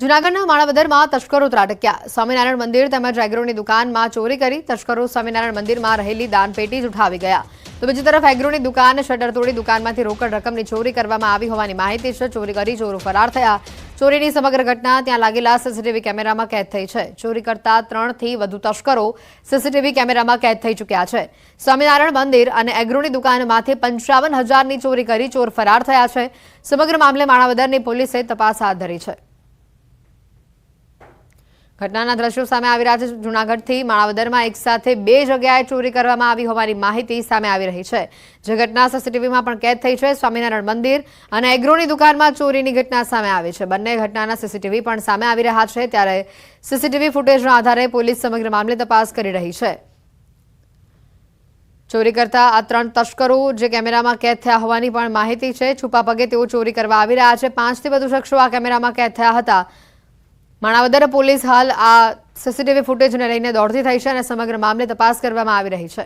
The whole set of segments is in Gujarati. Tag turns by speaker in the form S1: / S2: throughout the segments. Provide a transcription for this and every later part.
S1: જૂનાગઢના માણાવદરમાં તસ્કરો ત્રાટક્યા। સ્વામિનારાયણ મંદિર તેમજ એગ્રોની દુકાનમાં ચોરી કરી તસ્કરો સ્વામિનારાયણ મંદિરમાં રહેલી દાનપેટી જ ઉઠાવી ગયા। તો બીજી તરફ એગ્રોની દુકાન શટર તોડી દુકાનમાંથી રોકડ રકમની ચોરી કરવામાં આવી હોવાની માહિતી છે। ચોરી કરી ચોરો ફરાર થયા। ચોરીની સમગ્ર ઘટના ત્યાં લાગેલા સીસીટીવી કેમેરામાં કેદ થઈ છે। ચોરી કરતા 3 થી વધુ તસ્કરો સીસીટીવી કેમેરામાં કેદ થઈ ચૂક્યા છે। સ્વામિનારાયણ મંદિર અને એગ્રોની દુકાનમાંથી 55,000ની ચોરી કરી ચોર ફરાર થયા છે। સમગ્ર મામલે માણાવદરની પોલીસે તપાસ હાથ ધરી છે। ઘટનાના દ્રશ્યો સામે આવી રહ્યા છે। જૂનાગઢથી માણાવદરમાં એક સાથે 2 જગ્યાએ ચોરી કરવામાં આવી હોવાની માહિતી સામે આવી રહી છે। જે ઘટના સીસીટીવીમાં પણ કેદ થઈ છે। સ્વામિનારાયણ મંદિર અને એગ્રોની દુકાનમાં ચોરીની ઘટના સામે આવી છે। બંને ઘટનાના સીસીટીવી પણ સામે આવી રહ્યા છે। ત્યારે સીસીટીવી ફૂટેજના આધારે પોલીસ સમગ્ર મામલે તપાસ કરી રહી છે। ચોરી કરતા આ 3 તસ્કરો જે કેમેરામાં કેદ થયા હોવાની પણ માહિતી છે। છુપા પગે તેઓ ચોરી કરવા આવી રહ્યા છે। 5 થી વધુ શખ્સો આ કેમેરામાં કેદ થયા હતા। માણાવદર પોલીસ હાલ આ સીસીટીવી ફૂટેજને લઈને દોડતી થઈ છે અને સમગ્ર મામલે તપાસ કરવામાં આવી રહી છે।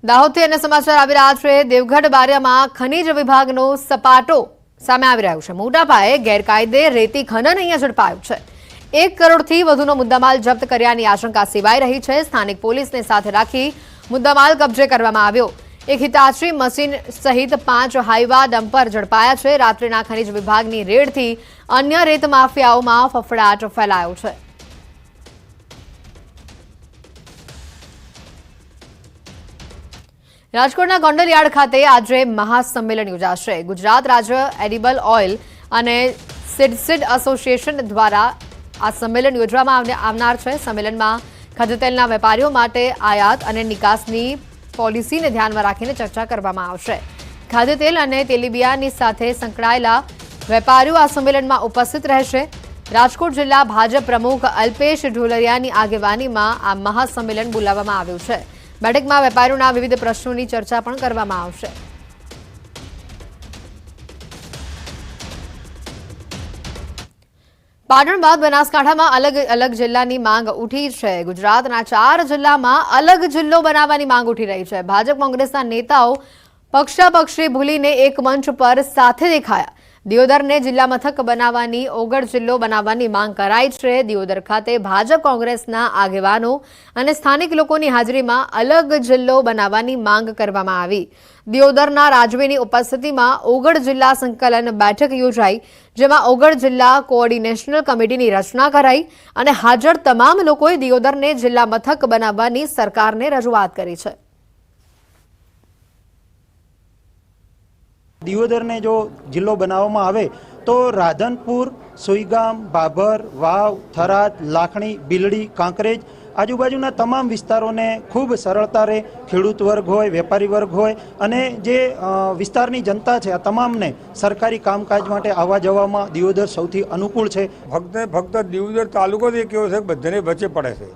S1: દાહોદથી અન્ય સમાચાર આવી રહ્યા છે। દેવગઢ બારિયામાં ખનીજ વિભાગનો સપાટો સામે આવી રહ્યો છે। મોટા પાયે ગેરકાયદે રેતી ખનન અહીંયા ઝડપાયું છે। 1 કરોડથી વધુનો મુદ્દામાલ જપ્ત કર્યાની આશંકા સેવાઈ રહી છે। સ્થાનિક પોલીસને સાથે રાખી મુદ્દામાલ કબજે કરવામાં આવ્યો। એક હિતાચી મશીન સહિત 5 હાઈવા ડમ્પર ઝડપાયા છે। રાત્રિના ખનીજ વિભાગની રેડથી અન્ય રેત માફિયાઓમાં ફફડાટ ફેલાયો છે। રાજકોટના ગોંડલ યાર્ડ ખાતે આજે મહાસંમેલન યોજાશે। ગુજરાત રાજ્ય એડિબલ ઓઇલ અને સીડ એસોસિએશન દ્વારા આ સંમેલન યોજવામાં આવનાર છે। સંમેલનમાં ખાદ્યતેલના વેપારીઓ માટે આયાત અને નિકાસની પોલિસીને ધ્યાનમાં રાખીને ચર્ચા કરવામાં આવશે। ખાદ્યતેલ અને તેલીબિયાની સાથે સંકળાયેલા વેપારીઓ આ સંમેલનમાં ઉપસ્થિત રહેશે। રાજકોટ જિલ્લા ભાજપ પ્રમુખ અલ્પેશ ઢોલરિયાની આગેવાનીમાં આ મહાસંમેલન બોલાવવામાં આવ્યું છે। બેઠકમાં વેપારીઓના વિવિધ પ્રશ્નોની ચર્ચા પણ કરવામાં આવશે। પાટણ બાદ બનાસકાંઠામાં અલગ અલગ જિલ્લાની માંગ ઉઠી છે। ગુજરાતના 4 જિલ્લામાં અલગ જિલ્લો બનાવવાની માંગ ઉઠી રહી છે। ભાજપ કોંગ્રેસના નેતાઓ પક્ષાપક્ષી ભૂલીને એક મંચ પર સાથે દેખાયા। દિયોદરને જિલ્લા મથક બનાવવાની ઓગળ જિલ્લો બનાવવાની માંગ કરાઈ છે। દિયોદર ખાતે ભાજપ કોંગ્રેસના આગેવાનો અને સ્થાનિક લોકોની હાજરીમાં અલગ જિલ્લો બનાવવાની માંગ કરવામાં આવી। દિયોદરના રાજવીની ઉપસ્થિતિમાં ઓગળ જિલ્લા સંકલન બેઠક યોજાઈ, જેમાં ઓગળ જિલ્લા કોઓર્ડિનેશનલ કમિટીની રચના કરાઈ અને હાજર તમામ લોકોએ દિયોદરને જિલ્લા મથક બનાવવાની સરકારને રજૂઆત કરી છે।
S2: દિયોદરને જો જિલ્લો બનાવવામાં આવે તો રાધનપુર, સુઈગામ, ભાભર, વાવ, થરાદ, લાખણી, બિલડી, કાંકરેજ આજુબાજુના તમામ વિસ્તારોને ખૂબ સરળતા રહે। ખેડૂત વર્ગ હોય, વેપારી વર્ગ હોય અને જે વિસ્તારની જનતા છે આ તમામને સરકારી કામકાજ માટે આવવા જવામાં દિયોદર સૌથી અનુકૂળ છે।
S3: ફક્ત દિયોદર તાલુકો જ એક એવો છે કે બધાને વચ્ચે પડે છે।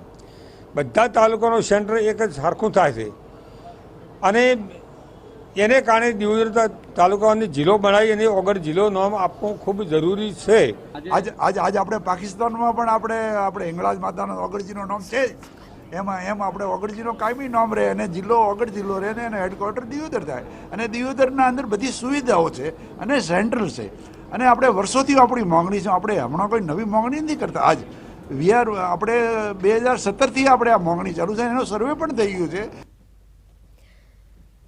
S3: બધા તાલુકાનું સેન્ટર એક જ સરખું થાય છે અને એને કારણે દિયોદર તાલુકાની જિલ્લો બનાવી અને ઓગળ જિલ્લો નામ આપવું ખૂબ જરૂરી છે।
S4: આજે આપણે પાકિસ્તાનમાં પણ આપણે હિંગળાજ માતાનો ઓગળજીનો નામ છે। એમ આપણે ઓગળજીનો કાયમી નામ રહે અને જિલ્લો ઓગળ જિલ્લો રહે ને એનો હેડક્વાર્ટર દિયોદર થાય અને દિયોદરના અંદર બધી સુવિધાઓ છે અને સેન્ટ્રલ છે અને આપણે વર્ષોથી આપણી માંગણી છે। આપણે હમણાં કોઈ નવી માંગણી નથી કરતા। આજ આપણે 2017થી આપણે આ માંગણી ચાલુ છે, એનો સર્વે પણ થઈ ગયું છે।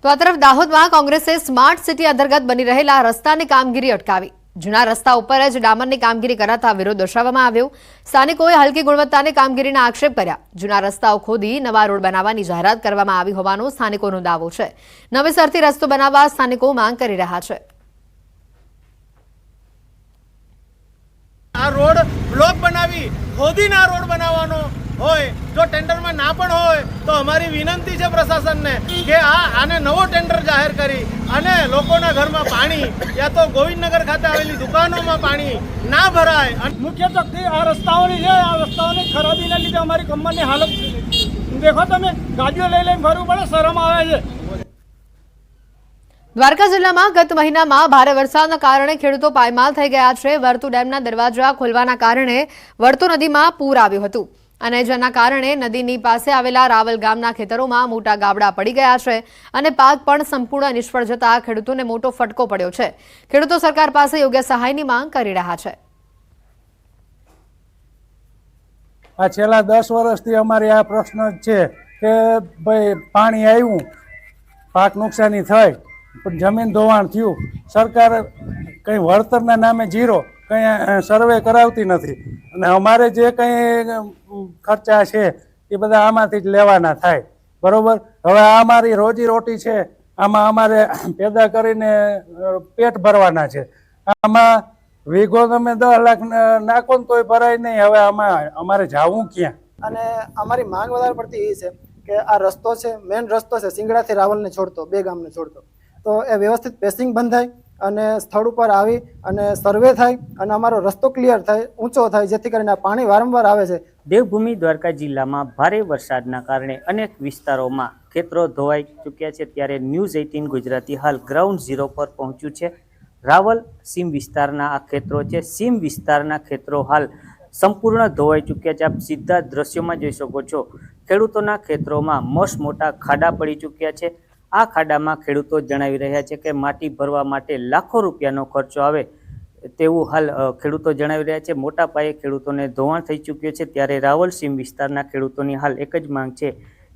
S1: તો આ તરફ દાહોદમાં કોંગ્રેસે સ્માર્ટ સિટી અંતર્ગત બની રહેલા રસ્તાની કામગીરી અટકાવી। જૂના રસ્તા ઉપર જ ડામરની કામગીરી કરાતા વિરોધ દર્શાવવામાં આવ્યો। સ્થાનિકોએ હલકી ગુણવત્તાની કામગીરીના આક્ષેપ કર્યા। જૂના રસ્તાઓ ખોદી નવા રોડ બનાવવાની જાહેરાત કરવામાં આવી હોવાનો સ્થાનિકોનો દાવો છે। નવેસરથી રસ્તો બનાવવા સ્થાનિકો માંગ કરી રહ્યા છે।
S5: આ રોડ બ્લોક બનાવી ખોદીને આ રોડ બનાવવાનો હોય, જો ટેન્ડરમાં ના પણ હોય તો અમારી વિનંતી છે પ્રશાસનને કે આને નવો ટેન્ડર જાહેર કરી અને લોકોના ઘરમાં પાણી યા તો ગોવિંદનગર ખાતે આવેલી દુકાનોમાં પાણી ના ભરાય।
S6: મુખ્ય તકલીફ આ રસ્તાઓની છે। આ રસ્તાઓની ખરાબીના લીધે અમારી કમરની હાલત દેખો તમે, ગાડીઓ લઈને ફરવું પડે, શરમ આવે છે।
S1: દ્વારકા જિલ્લામાં ગત મહિનામાં ભારે વરસાદના કારણે ખેડૂતો પાયમાલ થઈ ગયા છે। વર્તુ ડેમના દરવાજા ખોલવાના કારણે વર્તુ નદીમાં પૂર આવ્યું હતું। અને જેના કારણે નદીની પાસે આવેલા રાવલ ગામના ખેતરોમાં મોટા ગાબડા પડી ગયા છે અને પાક પણ સંપૂર્ણ નિષ્ફળ જતા ખેડૂતોને મોટો ફટકો પડ્યો છે. ખેડૂતો સરકાર પાસે યોગ્ય સહાયની માંગ કરી રહ્યા છે.
S6: આ છેલ્લા 10 વર્ષથી અમારી આ પ્રશ્ન જ છે કે ભાઈ પાણી આવ્યું, પાક નુકસાની થઈ, પણ જમીન ધોવાણ થયું, સરકાર કંઈ વળતરના નામે જીરો, કંઈ સર્વે કરાવતી નથી અને અમારે જે કંઈ ખર્ચા છે એ બધા આમાંથી જ લેવાના થાય. બરોબર, હવે આ અમારી રોજીરોટી છે, આમાં અમારે પેદા કરીને પેટ ભરવાના છે. આમાં વીઘો તમે 10 લાખ નાખો ને તોય ભરાય નહીં. હવે આમાં અમારે જવું ક્યાં?
S7: અને અમારી માંગ વધારે પડતી એ છે કે આ રસ્તો છે, મેઇન રસ્તો છે સિંગડાથી રાવલને છોડતો, 2 ગામને છોડતો, તો એ વ્યવસ્થિત પેસિંગ બંધાય અને સ્થળ ઉપર આવી અને સર્વે થાય અને અમારો રસ્તો ક્લિયર થાય, ઊંચો થાય, જેથી કરીને આ પાણી વારંવાર આવે છે.
S8: દેવભૂમિ દ્વારકા જિલ્લામાં ભારે વરસાદના કારણે અનેક વિસ્તારોમાં ખેતરો ધોવાઈ ચૂક્યા છે. ત્યારે ન્યૂઝ 18 ગુજરાતી હાલ ગ્રાઉન્ડ ઝીરો પર પહોંચ્યું છે. રાવલ સીમ વિસ્તારના આ ખેતરો છે. સીમ વિસ્તારના ખેતરો હાલ સંપૂર્ણ ધોવાઈ ચૂક્યા છે. આપ સીધા દ્રશ્યોમાં જોઈ શકો છો. ખેડૂતોના ખેતરોમાં મોટા ખાડા પડી ચૂક્યા છે. આ ખાડામાં ખેડૂતો જણાવી રહ્યા છે કે માટી ભરવા માટે લાખો રૂપિયાનો ખર્ચો આવે તેવું હાલ ખેડૂતો જણાવી રહ્યા છે. મોટા પાયે ખેડૂતોને ધોવાણ થઈ ચૂક્યું છે. ત્યારે રાવલ સીમ વિસ્તારના ખેડૂતોની હાલ એક જ માંગ છે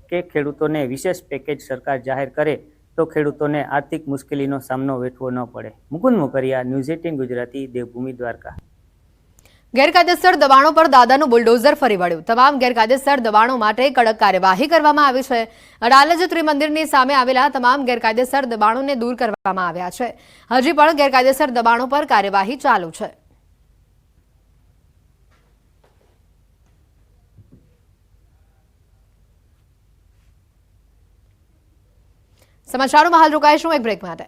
S8: કે ખેડૂતોને વિશેષ પેકેજ સરકાર જાહેર કરે તો ખેડૂતોને આર્થિક મુશ્કેલીનો સામનો વેઠવો ન પડે. મુકુંદ મોકરિયા, ન્યૂઝ 18 ગુજરાતી, દેવભૂમિ દ્વારકા.
S1: ગેરકાયદેસર દબાણો પર દાદાનું બુલડોઝર ફરી વળ્યું. તમામ ગેરકાયદેસર દબાણો માટે કડક કાર્યવાહી કરવામાં આવી છે. અડાલજ ત્રિમંદિરની સામે આવેલા તમામ ગેરકાયદેસર દબાણોને દૂર કરવામાં આવ્યા છે. હજી પણ ગેરકાયદેસર દબાણો પર કાર્યવાહી ચાલુ છે. સમાચારોમાં હાલ રોકાઈશું એક બ્રેક માટે.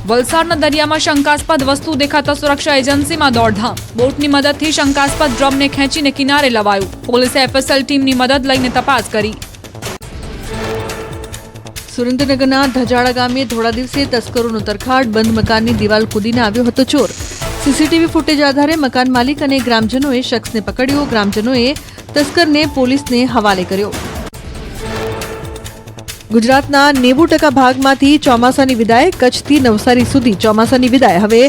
S9: વલસાડના દરિયામાં શંકાસ્પદ વસ્તુ દેખાતા સુરક્ષા એજન્સીમાં દોડધામ. બોટની મદદથી શંકાસ્પદ ડ્રમને ખેંચીને કિનારે લવાયું. પોલીસે એફએસએલ ટીમની મદદ લઈને તપાસ કરી.
S10: સુરેન્દ્રનગરના ધજાડા ગામે થોડા દિવસે તસ્કરોનો તરખાટ. બંધ મકાનની દિવાલ કૂદીને આવ્યો હતો ચોર. સીસીટીવી ફૂટેજ આધારે મકાન માલિક અને ગ્રામજનોએ શખ્સને પકડ્યો. ગ્રામજનોએ તસ્કરને પોલીસને હવાલે કર્યો. ગુજરાતના 90% ભાગમાંથી ચોમાસાની વિદાય. કચ્છથી નવસારી સુધી ચોમાસાની વિદાય. હવે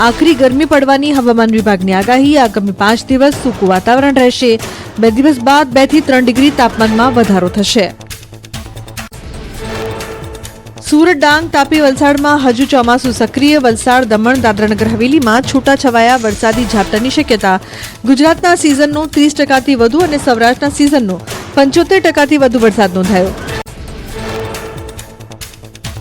S10: આખરી ગરમી પડવાની હવામાન વિભાગની આગાહી. આગામી 5 દિવસ સૂકું વાતાવરણ રહેશે. 2 દિવસ બાદ 2 થી 3 ડિગ્રી તાપમાનમાં વધારો થશે. સુરત, ડાંગ, તાપી, વલસાડમાં હજુ ચોમાસું સક્રિય. વલસાડ, દમણ, દાદરાનગર હવેલીમાં છૂટાછવાયા વરસાદી ઝાપટાની શક્યતા. ગુજરાતના સિઝનનો 30%થી વધુ અને સૌરાષ્ટ્રના સિઝનનો 75%થી વધુ વરસાદ નોંધાયો.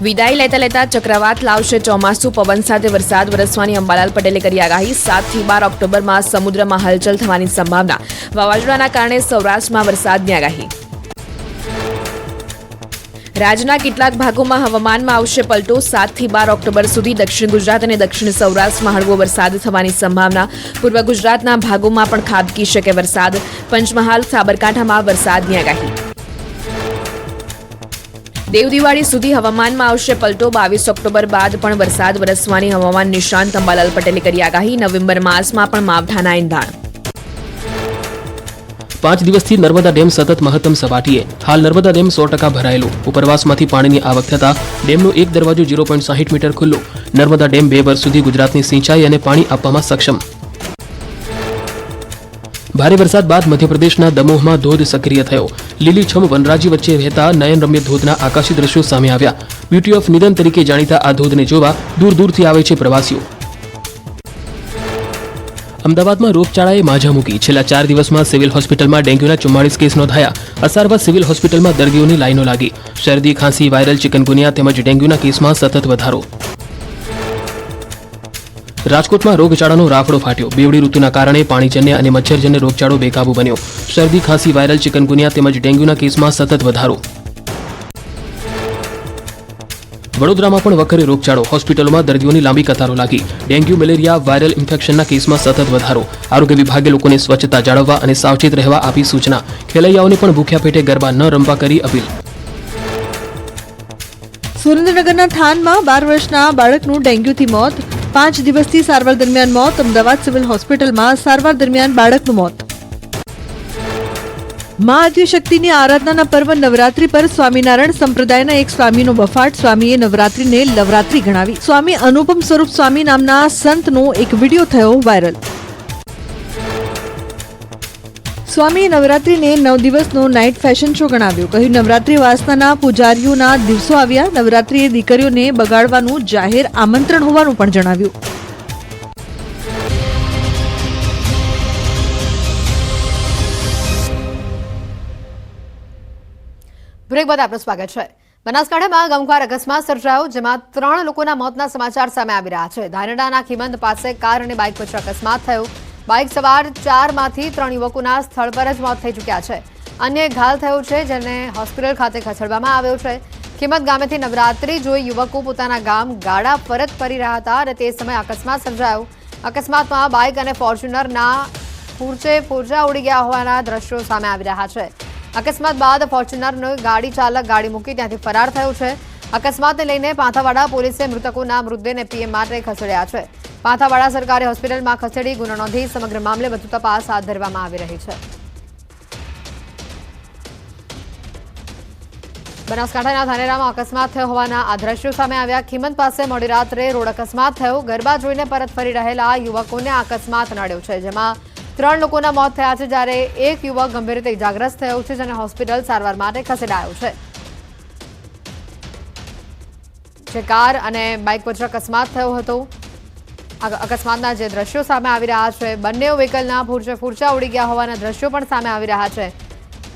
S11: વિદાય લેતા ચક્રવાત લાવશે ચોમાસું. પવન સાથે વરસાદ વરસવાની અંબાલાલ પટેલે કરી આગાહી. 7 થી 12 ઓક્ટોબરમાં સમુદ્રમાં હલચલ થવાની સંભાવના. વાવાઝોડાના કારણે સૌરાષ્ટ્રમાં વરસાદની આગાહી. રાજ્યના કેટલાક ભાગોમાં હવામાનમાં આવશે પલટો. 7 થી 12 ઓક્ટોબર સુધી દક્ષિણ ગુજરાત અને દક્ષિણ સૌરાષ્ટ્રમાં હળવો વરસાદ થવાની સંભાવના. પૂર્વ ગુજરાતના ભાગોમાં પણ ખાબકી શકે વરસાદ. પંચમહાલ, સાબરકાંઠામાં વરસાદની આગાહી. દેવ દિવાળી સુધી હવામાનમાં આવશે પલટો. 22 ઓક્ટોબર બાદ પણ વરસાદ વરસવાની હવામાન નિષ્ણાંત અંબાલાલ પટેલે કરી આગાહી. નવેમ્બર માસમાં પણ માવઠાના એંધાણ.
S12: 5 દિવસથી નર્મદા ડેમ સતત મહત્તમ સપાટીએ. હાલ નર્મદા ડેમ 100% ભરાયેલો. ઉપરવાસમાંથી પાણીની આવક થતા ડેમનો એક દરવાજો 0.60 મીટર ખુલ્લો. નર્મદા ડેમ 2 વર્ષ સુધી ગુજરાતની સિંચાઈ અને પાણી આપવામાં સક્ષમ. ભારે વરસાદ બાદ મધ્યપ્રદેશના દમોહમાં ધોધ સક્રિય થયો. લીલીછમ વનરાજી વચ્ચે રહેતા નયનરમ્ય ધોધના આકાશી દ્રશ્યો સામે આવ્યા. બ્યુટી ઓફ નિદન તરીકે જાણીતા આ ધોધને જોવા દૂર દૂરથી આવે છે પ્રવાસીઓ. અમદાવાદમાં રોગચાળાએ માઝા મૂકી. છેલ્લા 4 દિવસમાં સિવિલ હોસ્પિટલમાં ડેન્ગ્યુના 44 કેસ નોંધાયા. અસારવા સિવિલ હોસ્પિટલમાં દર્દીઓની લાઈનો લાગી. શરદી, ખાંસી, વાયરલ ચિકનગુનિયા તેમજ ડેન્ગ્યુના કેસમાં સતત વધારો. રાજકોટમાં રોગચાળાનો રાફડો ફાટ્યો. બેવડી ઋતુના કારણે પાણીજન્ય અને મચ્છરજન્ય રોગચાળો બેકાબુ બન્યો. શરદી, ખાંસી, વાયરલ ચિકનગુનિયા તેમજ ડેન્ગ્યુના કેસમાં સતત વધારો. વડોદરામાં પણ વખરે રોગચાળો. હોસ્પિટલોમાં દર્દીઓની લાંબી કતારો લાગી. ડેન્ગ્યુ, મેલેરિયા, વાયરલ ઇન્ફેક્શનના કેસમાં સતત વધારો. આરોગ્ય વિભાગે લોકોને સ્વચ્છતા જાળવવા અને સાવચેત રહેવા આપી સૂચના. ખેલૈયાઓને પણ ભૂખ્યા પેટે ગરબા ન રમવા કરી અપીલ.
S10: સુરેન્દ્રનગરના થાનમાં 12 વર્ષના બાળકનું ડેન્ગ્યુથી મોત, 5 દિવસથી સારવાર દરમિયાન મોત. અમદાવાદ સિવિલ હોસ્પિટલમાં સારવાર દરમિયાન બાળકનું મોત. મા આદ્યશક્તિની આરાધનાના પર્વ નવરાત્રી પર સ્વામિનારાયણ સંપ્રદાયના એક સ્વામીનો બફાટ. સ્વામીએ નવરાત્રીને લવરાત્રી ગણાવી. સ્વામી અનુપમ સ્વરૂપ સ્વામી નામના સંતનો એક વિડીયો થયો વાયરલ. સ્વામીએ નવરાત્રીને 9 દિવસનો નાઇટ ફેશન શો ગણાવ્યો. કહ્યું, નવરાત્રી વાસનાના પૂજારીઓના દિવસો આવ્યા. નવરાત્રીએ દીકરીઓને બગાડવાનું જાહેર આમંત્રણ હોવાનું પણ જણાવ્યું.
S1: બ્રેક બાદ આપનું સ્વાગત છે. બનાસકાંઠામાં ગમખ્વાર અકસ્માત સર્જાયો, જેમાં 3 લોકોના મોતના સમાચાર સામે આવી રહ્યા છે. ધાનેરાના ખીમંત પાસે કાર અને બાઇક વચ્ચે અકસ્માત થયો. બાઇક સવાર 4માંથી 3 યુવકોના સ્થળ પર જ મોત થઈ ચૂક્યા છે. અન્ય ઘાયલ થયો છે, જેને હોસ્પિટલ ખાતે ખસેડવામાં આવ્યો છે. ખીમત ગામેથી નવરાત્રી જોઈ યુવકો પોતાના ગામ ગાડા પરત ફરી રહ્યા હતા અને તે સમયે અકસ્માત સર્જાયો. અકસ્માતમાં બાઇક અને ફોર્ચ્યુનરના પૂરજા ઉડી ગયા હોવાના દ્રશ્યો સામે આવી રહ્યા છે. અકસ્માત બાદ ફોર્ચ્યુનરનો ગાડી ચાલક ગાડી મૂકી ત્યાંથી ફરાર થયો છે. અકસ્માતને લઈને પાંથાવાડા પોલીસે મૃતકોના મૃતદેહને પીએમ માટે ખસેડ્યા છે. પાંથાવાડા સરકારી હોસ્પિટલમાં ખસેડી ગુનો નોંધી સમગ્ર મામલે વધુ તપાસ હાથ ધરવામાં આવી રહી છે. બનાસકાંઠાના ધાનેરામાં અકસ્માત થયો હોવાના આ દ્રશ્યો સામે આવ્યા. ખીમત પાસે મોડી રાત્રે રોડ અકસ્માત થયો. ગરબા જોઈને પરત ફરી રહેલા યુવકોને અકસ્માત નડ્યો છે, જેમાં 3 લોકોના મોત થયા છે, જ્યારે એક યુવક ગંભીર રીતે ઇજાગ્રસ્ત થયો છે, જેને હોસ્પિટલ સારવાર માટે ખસેડાયો છે. જે કાર અને બાઇક વચ્ચે અકસ્માત થયો હતો. અકસ્માતના જે દ્રશ્યો સામે આવી રહ્યા છે, બંને વ્હીકલના ફૂરચા ઉડી ગયા હોવાના દ્રશ્યો પણ સામે આવી રહ્યા છે.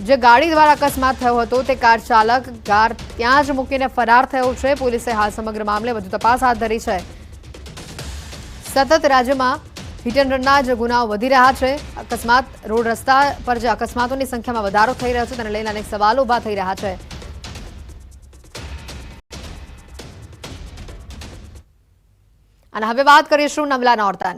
S1: જે ગાડી દ્વારા અકસ્માત થયો હતો તે કાર ચાલક કાર ત્યાં જ મૂકીને ફરાર થયો છે. પોલીસે હાલ સમગ્ર મામલે વધુ તપાસ હાથ ધરી છે. સતત રાજ્યમાં હિટ એન્ડ રનના જે ગુનાઓ વધી રહ્યા છે, અકસ્માત રોડ રસ્તા પર જે અકસ્માતોની સંખ્યામાં વધારો થઈ રહ્યો છે, તેને લઈને અનેક સવાલો ઊભા થઈ રહ્યા છે. અને હવે વાત કરીશું નવલા નોરતાની.